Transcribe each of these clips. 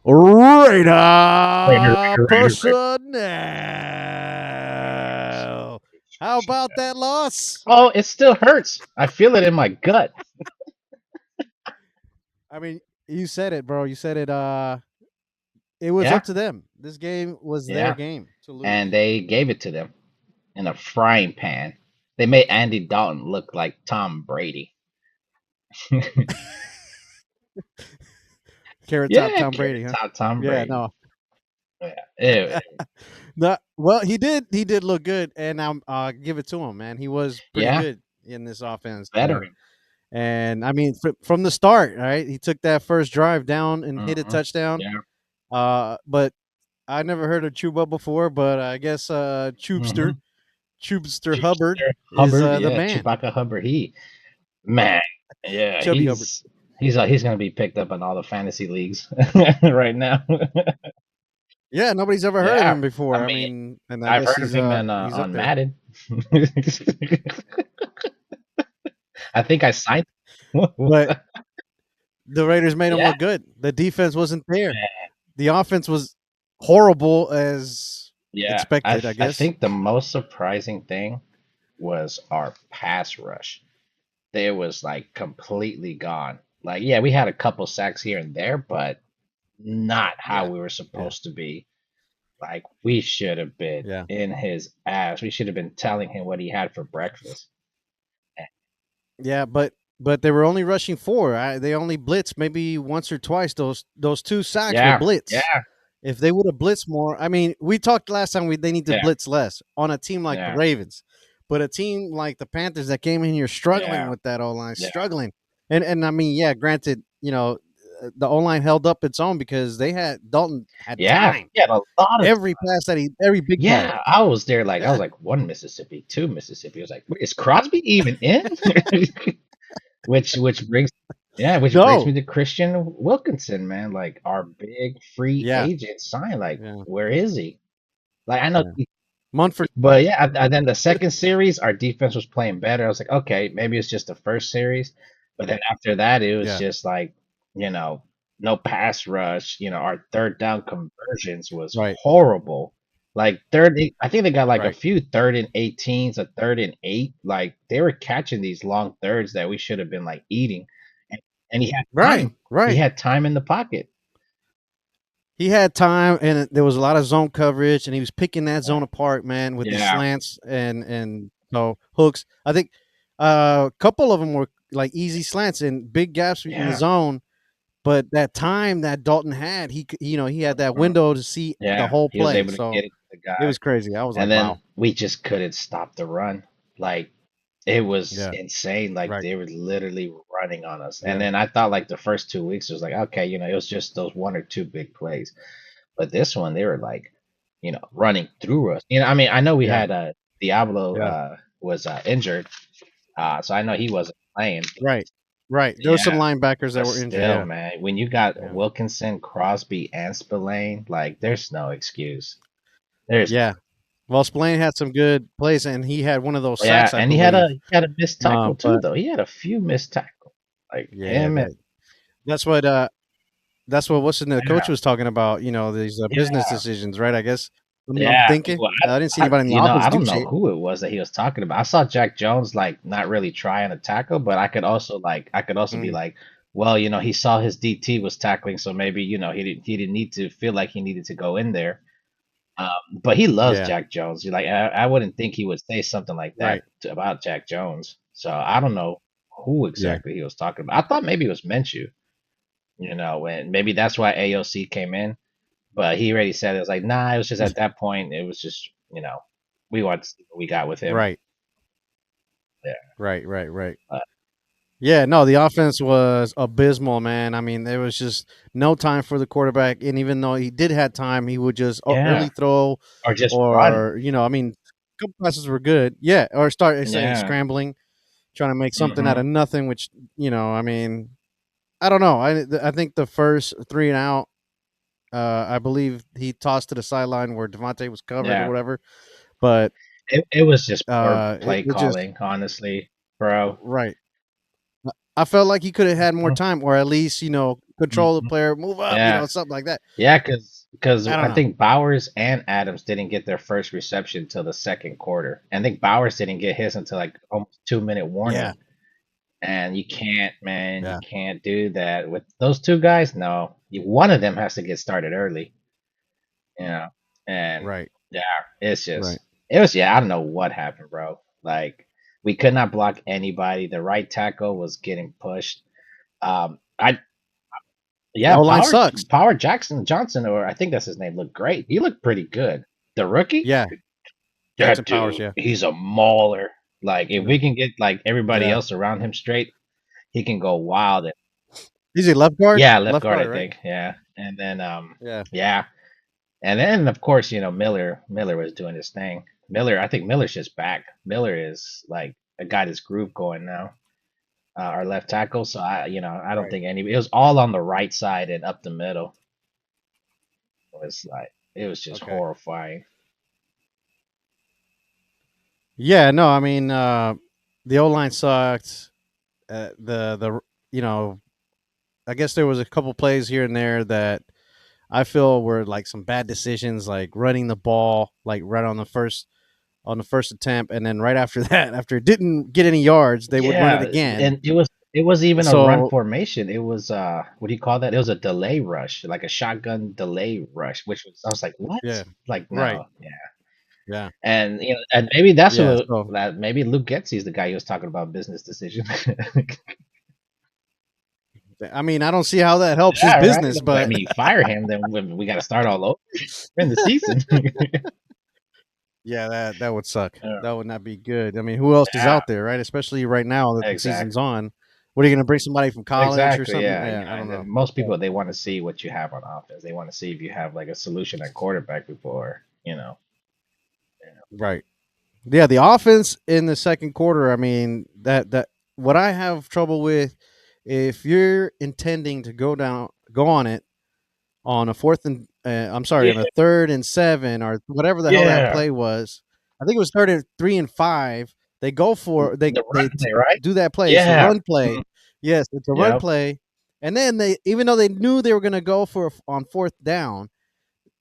Radar Raider. personnel. How about that loss? Oh, it still hurts. I feel it in my gut. I mean, you said it, bro. You said it. It was Yeah, up to them. This game was their yeah. game to And lose. they gave it to them in a frying pan. They made Andy Dalton look like Tom Brady. Carrot Top Yeah, Tom Brady, carrot huh? top Tom Yeah, Brady. no. Yeah, No, well, he did. He did look good, and I'm give it to him, man. He was pretty yeah, good in this offense, veteran. and I mean, from the start, right? He took that first drive down and hit a Hmm. touchdown. Yeah. But I never heard of Chuba before, but I guess Hmm. Chubster Hubbard is Hubbard, the yeah, man. Chewbacca Hubbard. Man, yeah, Chubby Hubbard. he's gonna be picked up in all the fantasy leagues right now. Yeah, nobody's ever heard of Yeah, him I before. I mean, mean, and I I've guess heard of him in he's up on there. Madden. I think I signed. But the Raiders made him Yeah, look good. The defense wasn't there. The offense was horrible as yeah. expected, I I guess. think the most surprising thing was our pass rush. They was like completely gone. Like, yeah, we had a couple sacks here and there, but not how Yeah, we were yeah, supposed to be. Like, we should have been yeah, in his ass. We should have been telling him what he had for breakfast. yeah. But they were only rushing four. They only blitzed maybe once or twice. Those two sacks were Yeah, blitz. yeah, If they would have blitzed more, I mean, we talked last time. They need to yeah, blitz less on a team like the yeah, Ravens, but a team like the Panthers that came in here struggling yeah, with that O line, yeah, struggling. And I mean, yeah, granted, the O line held up its own because they had Dalton had yeah. time. He had a lot of. Every big pass. Yeah, I was there. Like, I was Yeah, like, one Mississippi, two Mississippi. I was like, is Crosby even in? which brings, yeah, which brings me no, to Christian Wilkinson, man. Like, our big free yeah, agent sign. Like, yeah, where is he? Like, I know, yeah. Munford, but yeah. And then the second series, our defense was playing better. I was like, okay, maybe it's just the first series, but then after that, it was yeah, just like, you know, no pass rush. Our third down conversions was right, horrible. Like I think they got like a right, few third and 18s, a third and eight. Like they were catching these long thirds that we should have been like eating, and, and he had right, time. He right. had time in the pocket. He had time, and there was a lot of zone coverage, and he was picking that zone apart, man, with his Yeah, slants and hooks. I think a couple of them were like easy slants and big gaps in the yeah, zone. But that time that Dalton had, he had that mhm, window to see the yeah. whole He was play. able to So get it to the guy. it was crazy. I was And like, then wow, we just couldn't stop the run. Like it was yeah, insane. Like right, they were literally running on us. And yeah, then I thought like the first 2 weeks was like, okay, it was just those one or two big plays. But this one they were like, running through us. I mean, I know we yeah, had Diablo yeah, was injured. So I know he wasn't playing. right, right. There were some Yeah. linebackers that But were injured. still, Yeah, man, when you got yeah, Wilkinson, Crosby, and Spillane, like there's no excuse. There's yeah. Well, Spillane had some good plays, and he had one of those Yeah, sacks, I and he believe. had a missed tackle too, But though. He had a few missed tackles, like yeah, him and that's what what's the coach yeah, was talking about. These business yeah, decisions, right? I guess I'm yeah. thinking. Well, I didn't see anybody in the I office do don't know shit. who it was that he was talking about. I saw Jack Jones like not really trying to tackle, but I could also be Mm, like, well, he saw his DT was tackling, so maybe he didn't need to feel like he needed to go in there. But he loves yeah, Jack Jones. Like I wouldn't think he would say something like that right. about Jack Jones. So I don't know who Yeah, exactly he was talking about. I thought maybe it was Minshew. And maybe that's why AOC came in. But he already said it was like, nah, it was just at that point, it was just, we want to see what we got with him. right, Yeah. right. Uh, Yeah, no, the offense was abysmal, man. I mean, there was just no time for the quarterback, and even though he did have time, he would just yeah. early throw, Or just run. or I mean, a couple passes were good, yeah, or start say Yeah. scrambling, trying to make something out Hmm. of nothing, which I mean, I don't know. I think the first three and out, I believe he tossed to the sideline where Devontae was covered or Yeah. whatever. But It was just poor it, play it just calling, honestly, bro. right. I felt like he could have had more Mhm, time, or at least control the mhm. player, move up, Yeah, something like that. yeah, because I don't I know. think Bowers and Adams didn't get their first reception till the second quarter. I think Bowers didn't get his until like almost 2 minute Yeah, warning. And you can't, man, you yeah, can't do that with those two guys. No, one of them has to get started early. You know, and right, yeah, it's just right. it was yeah. I don't know what happened, bro. Like we could not block anybody. The right tackle was getting pushed. I The yeah, O line sucks. Power Jackson Johnson, or I think that's his name, looked great. He looked pretty good. The rookie, Yeah, Jackson that Powers. dude, Yeah, he's a mauler. Like if yeah, we can get like everybody yeah. else around him straight, he can go wild. Is he left guard? Yeah, left Left guard, I guard, right? think. Yeah, and then Yeah, yeah, and then of course Miller was doing his thing. I think Miller's just back. Miller is like got his groove going now. Our left tackle. So I don't right. think any. It was all on the right side and up the middle. It was just Okay. horrifying. Yeah, no, I mean, the O line sucked. The you know, I guess there was a couple plays here and there that I feel were like some bad decisions, like running the ball like right on the first attempt, and then right after that, after it didn't get any yards, they would run it Yeah, again. and it was even a run So formation. It was what do you call that? It was a delay rush, like a shotgun delay rush, which was I was like, what? yeah, Like right, no, yeah. yeah, And and maybe that's yeah. what So that maybe Luke Getzey's the guy he was talking about business decision. I mean, I don't see how that helps his Yeah, right. business, I but mean, you fire him, then we got to start all over. We're in the season. yeah, that would suck. Yeah, That would not be good. I mean, who else is yeah, out there, right? Especially right now that the season's exactly, on. What are you going to bring somebody from college or exactly. something? Yeah, Yeah, I don't and know. then most people they want to see what you have on offense. They want to see if you have like a solution at quarterback before. Right. Yeah, the offense in the second quarter. I mean, that what I have trouble with, if you're intending to go on it on a fourth and I'm sorry, Yeah, on a 3rd and 7 or whatever the hell that yeah. play was. I think it was 3rd and 3 and 5. They go for The run they play, right? do that play. It's a Yeah. run play. Mhm. Yes, it's a run Yep. play. And then they, even though they knew they were going to go for on fourth down,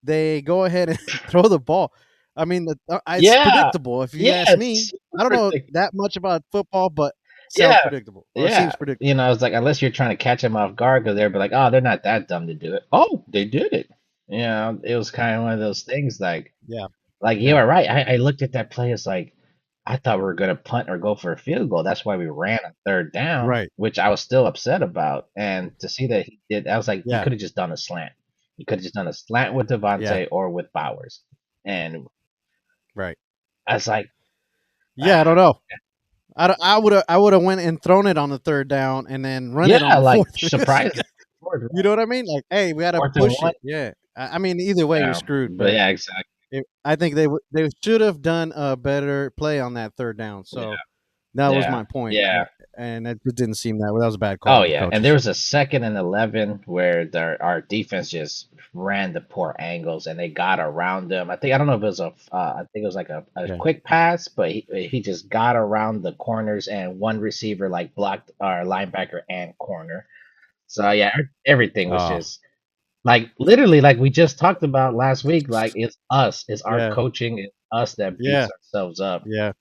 they go ahead and throw the ball. I mean, it's Yeah. predictable if you Yeah. ask It's me. super I don't know predictable. that much about football, but sounds Yeah. predictable or Yeah. seems predictable. It's like unless you're trying to catch them off guard because they'll be like, oh, they're not that dumb to do it. Oh, they did it. It was kind of one of those things Yeah, like you yeah, were right. I looked at that play as like I thought we were gonna punt or go for a field goal. That's why we ran on third down, right. which I was still upset about. And to see that he did, I was like, you Yeah, could have just done a slant. You could have just done a slant with yeah, Devontae or with Bowers. And right. I was like, Yeah, I ah, don't know. I would have went and thrown it on the third down and then run it on yeah, the like fourth. surprising. Fourth, You know what I mean? Like, hey, we got to fourth and push one. it. Yeah. I mean, either way, you're Yeah, screwed. but But yeah, exactly. I think they should have done a better play on that third down. Yeah, So that was yeah, my point, yeah. and it just didn't seem that way. That was a bad call Oh by the yeah, and there coaches. was a 2nd and 11 where our defense just ran the poor angles and they got around them. I don't know if it was I think it was like a Yeah. quick pass, but he just got around the corners and one receiver like blocked our linebacker and corner. So yeah, everything was Oh, just like literally like we just talked about last week. Like it's us, it's our yeah, coaching, it's us that beats yeah, ourselves up. yeah,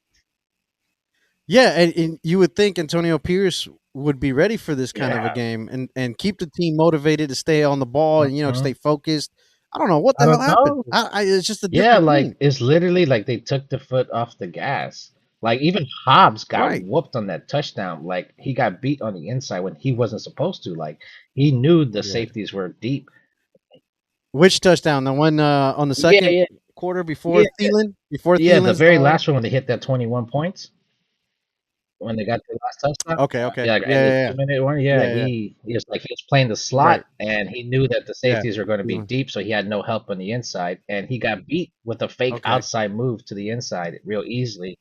yeah. And you would think Antonio Pierce would be ready for this kind of a Yeah. game and keep the team motivated to stay on the ball and Mhm. stay focused. I don't know what I the hell don't happened. know. It's just a Yeah, different like team. it's literally like they took the foot off the gas. Like even Hobbs got Right. whooped on that touchdown. Like he got beat on the inside when he wasn't supposed to. Like he knew the Yeah. safeties were deep. Which touchdown? The one on the Yeah, second yeah, quarter yeah, Before yeah. The Thielen's very last one when they hit that 21 points when they got their last touchdown. Okay, okay. Yeah, like Yeah, in the yeah, yeah. 2 minute one. Yeah, Yeah, yeah. he was like he was playing the slot Right. and he knew that the Yeah. safeties were going to be Thielen. deep, so he had no help on the inside, and he got beat with a fake Okay. outside move to the inside real easily.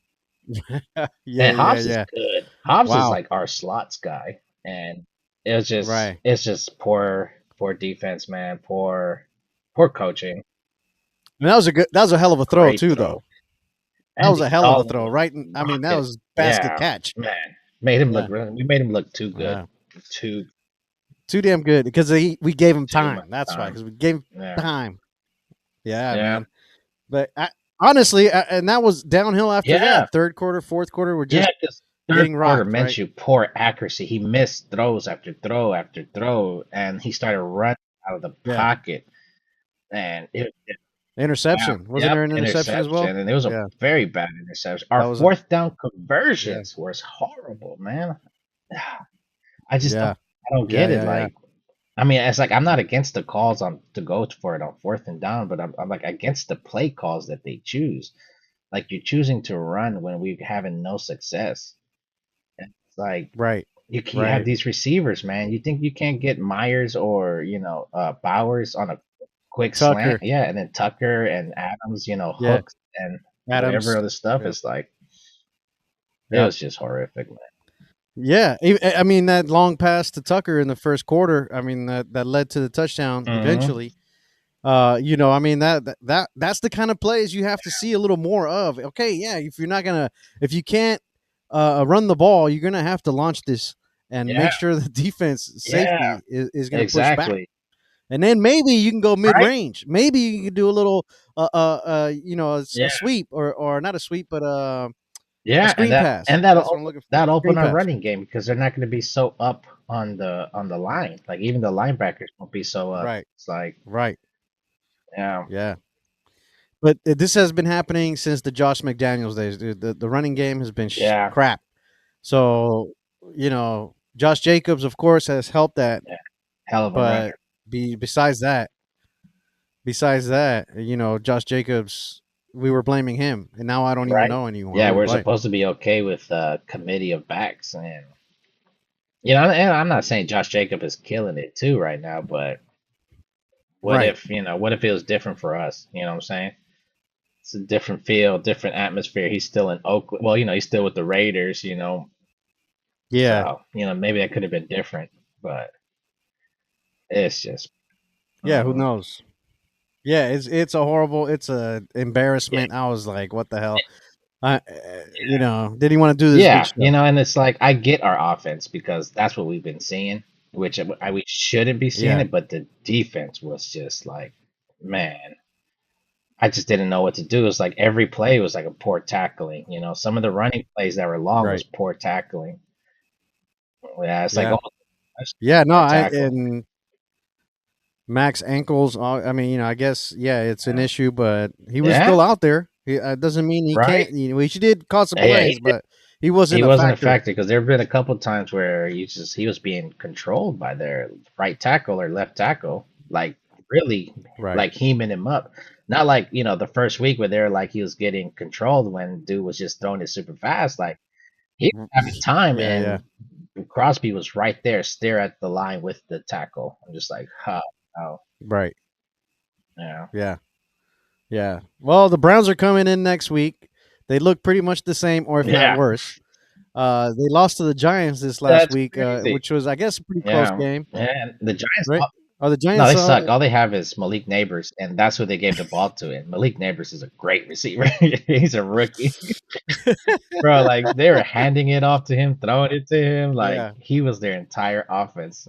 Yeah, And yeah, Hobbs is yeah. good. Hobbs is Wow. like our slots guy, and Right. it's just poor defense, man. Poor coaching. And that was a hell of a throw Great too, throw. though. That was a Andy hell of a Dalton throw, was right? I mean, that rocking. was basket Yeah, catch. man. Made him look. Yeah, We made him look too good. yeah, Too too damn good because we gave him too much time. That's why time. because we gave him Yeah. time. Yeah, Yeah. man. But honestly, and that was downhill after Yeah. that. Third quarter, fourth quarter, we're Yeah. just Because third getting quarter rocked, right? Minshew poor accuracy. He missed throws after throw after throw, and he started running out of the Yeah. pocket. And yeah, Interception. Wasn't yep, there an interception as well? interception, and it was a Yeah, very bad interception. that Our was a fourth down yeah, conversions was horrible, man. I just don't, yeah, I don't yeah, get it. yeah, yeah. Like, I mean, it's like I'm not against the calls on to go for it on fourth and down, but I'm like against the play calls that they choose. Like you're choosing to run when we're having no success. And it's like Right, you have right. these receivers, man. You think you can't get Myers or Bowers on a quick slant? Tucker. Yeah, and then Tucker and Adams, Yeah, hooks and whatever Adams. other stuff Yep, is like. It yep. was just horrific, man. Yeah, I mean that long pass to Tucker in the first quarter. I mean that led to the touchdown Hmm. eventually. I mean that's the kind of plays you have to see a little more of. Okay, yeah, if you can't run the ball, you're gonna have to launch this and Yeah, make sure the defense yeah, safety is gonna push back. exactly. And then maybe you can go mid Right? range. Maybe you can do a little, Yeah, a sweep or not a sweep, but a yeah, and screen pass. That's what I'm looking for. that open Screen our pass. running game because they're not going to be so up on the line. Like even the linebackers won't be so up. Right. It's like, Right. yeah, Yeah. But this has been happening since the Josh McDaniels days. Dude. The running game has been yeah, crap. So Josh Jacobs, of course, has helped that. yeah, hell of a But runner. besides that, Josh Jacobs, we were blaming him, and now I don't even Right? know anymore Yeah, who to we're blame. supposed to be okay with a committee of backs, and and I'm not saying Josh Jacob is killing it too right now, but Right. what if it was different for us? You know what I'm saying? It's a different feel, different atmosphere. He's still in Oakland. Well, he's still with the Raiders, Yeah. so maybe that could have been different, but it's just, Yeah. Who mhm. knows? Yeah. It's a Yeah, embarrassment. I was like, what the hell? Did he want to do this big yeah, show? and it's like I get our offense because that's what we've been seeing, which we shouldn't be seeing Yeah. it, but the defense was just like, man, I just didn't know what to do. It was like every play was like a poor tackling. Some of the running plays that were long was Right. poor tackling. Yeah, it's like, Yeah. oh, that's Yeah. No. poor I tackling. and Max ankles. I mean, I guess yeah, it's an Yeah, issue, but he was yeah, still out there. Doesn't mean he right. can't. He did cause some Yeah, plays, but he he wasn't a wasn't a factor. factor because there have been a couple times where he was being controlled by their right tackle or left tackle, like really Right. like heming him up. Not like the first week where they're like he was getting controlled when dude was just throwing it super fast. Like he was having time Yeah. Yeah. and Crosby was right there, stare at the line with the tackle. I'm just like, huh, oh, Right. yeah, Yeah. Yeah. Well, the Browns are coming in next week. They look pretty much the same, or if not yeah, worse. They lost to the Giants this last that's week, crazy. which was, I guess, a pretty close Yeah, game, and the Giants. right? Oh, the No, Giants. they suck. All they have is Malik Neighbors, and that's who they gave the ball to. And Malik Neighbors is a great receiver. He's a rookie, bro. Like they were handing it off to him, throwing it to him, like Yeah. he was their entire offense.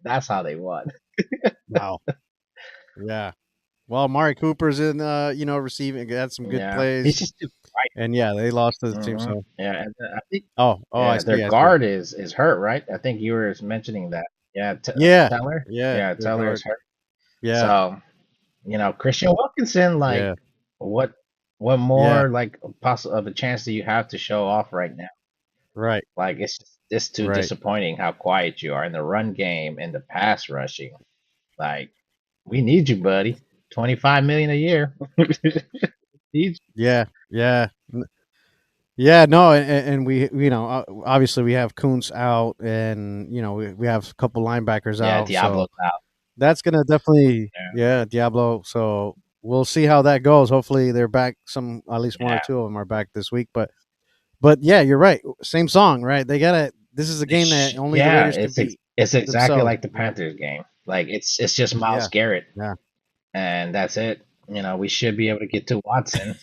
That's how they won. Wow. Yeah. Well, Amari Cooper's in, receiving. Had some good Yeah, he's plays, just too bright. and yeah, they lost to the team. Hmm. So, Yeah, and I think oh, I their see, I see. guard is hurt, right? I think you were mentioning that. Yeah, Yeah. Teller. Yeah. Yeah, Their Teller is guard. hurt. Yeah. So Christian Wilkinson, like Yeah. what what Yeah. more like possible of a chance do you have to show off right now? Right. Like it's too Right. disappointing how quiet you are in the run game and the pass rushing. Like we need you, buddy. 25 million a year. Need Yeah. Yeah. Yeah, no, and we, obviously we have Kuntz out, and we have a couple linebackers Yeah, out, so Diablo's out that's gonna definitely, there. yeah, Diablo. So we'll see how that goes. Hopefully they're back. At least one or Yeah. two of them are back this week. But yeah, you're right. Same song, right? They gotta. This is a game that only the Yeah, Raiders can beat it's exactly themselves. like the Panthers game. Like it's just Miles Yeah, Garrett yeah, and that's it. We should be able to get to Watson.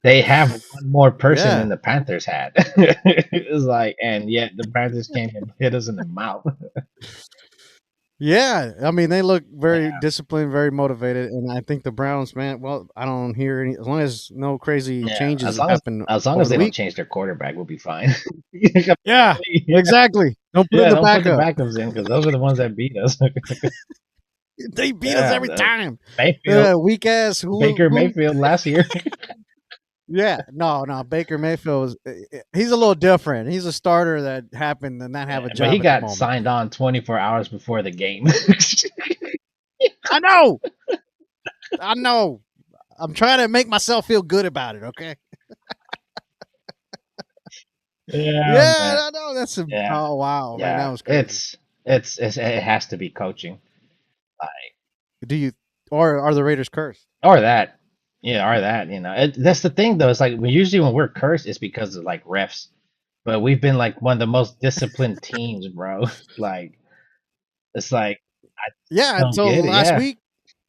they have one more person Yeah. than the Panthers had. It's like, and yet the Panthers came and hit us in the mouth. Yeah, I mean they look very Yeah, disciplined, very motivated, and I think the Browns, man. Well, I don't hear any as long as no crazy yeah. changes happen As long over as the they don't week. change their quarterback, we'll be fine. Yeah, exactly. Don't put in Yeah, the don't put the backup. backups in because those are the ones that beat us. They beat us Yeah, every time. Mayfield, Weak ass. Baker Who? Mayfield last year. Yeah, no. Baker Mayfield he's a little different. He's a starter that happened to not have a But he job at the got moment. signed on 24 hours before the game. I know. I know. I'm trying to make myself feel good about it. Okay. Yeah, man. Yeah, I know. That's a. Yeah, Oh wow, man, that yeah. was crazy. It has to be coaching. Do you or are the Raiders cursed? Or that. Yeah, or that, that's the thing though. It's like usually when we're cursed, it's because of like refs. But we've been like one of the most disciplined teams, bro. Like it's like I Yeah, don't until get it. last Yeah. week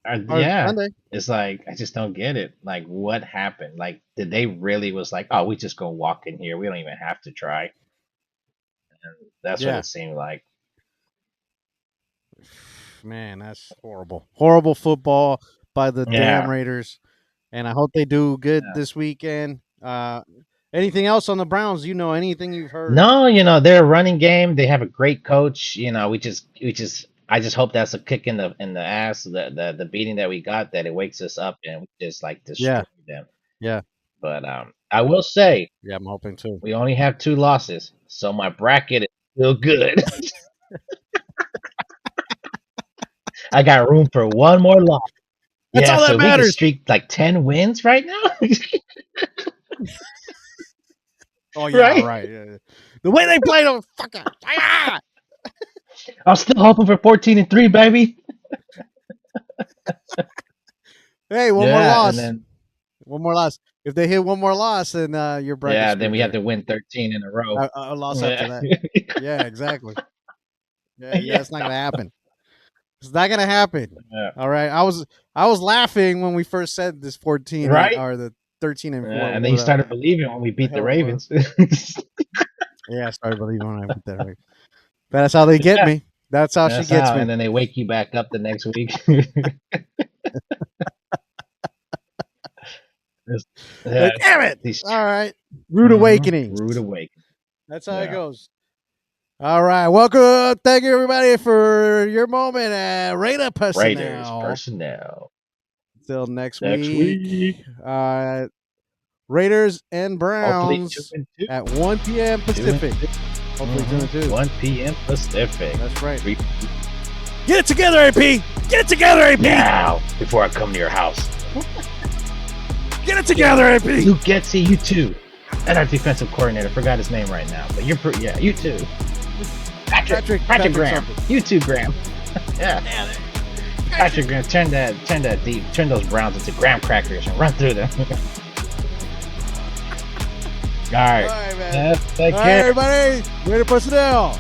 or Yeah. Sunday. It's like I just don't get it. Like what happened? Like did they really was like, oh, we just go walk in here. We don't even have to try. That's what Yeah, it seemed like. man, that's horrible. Horrible football by the damn Yeah. Raiders, and I hope they do good Yeah. this weekend. Anything else on the Browns? You know anything you've heard? No, they're a running game. They have a great coach. We just I just hope that's a kick in the ass, the beating that we got, that it wakes us up and we just like Yeah, destroy them. yeah, But I will say yeah. I'm hoping too. we only have 2 losses, so my bracket is still good. I got room for one more loss. That's Yeah, all so that we can matters. streak like 10 wins right now. Oh yeah, Right? right. Yeah. The way they played them, fuck it. Ah! I'm still hoping for 14-3, baby. Hey, one more Yeah, and loss. then One more loss. If they hit one more loss, then your bracket's yeah, then screwed we have there. to win 13 in a row. A loss after Yeah. that. Yeah, exactly. Yeah, Yeah. that's not gonna happen. It's not gonna happen. Yeah. All right. I was laughing when we first said this 14 Right? or the 13-4. And then you started believing when we The beat the hell it was. Ravens. Yeah, I started believing when I put that right. But that's how they get Yeah, me. That's how she that's gets how. me. And then they wake you back up the next week. Yeah, Like, damn it. these All right. Rude awakening. rude awakening. That's how it Yeah. goes. All right. Welcome. Thank you, everybody, for your moment at Raider Raiders Personnel. personnel. Till next Next week. week. Raiders and Hopefully Browns 2-2. at 1 p.m. Pacific. Hopefully 2-2. 1 p.m. Pacific. That's right. 3 Get it together, AP. Get it together, AP. now before I come to your house. Get it together, AP. Luke Getsy, you too. And our defensive coordinator, forgot his name right now, but yeah, you too. Patrick Graham. something. You too, Graham. Yeah. Patrick Graham, turn those Browns into graham crackers and run through them. All right. All right, man. Yeah, take All right, care. everybody. Raider Personnel.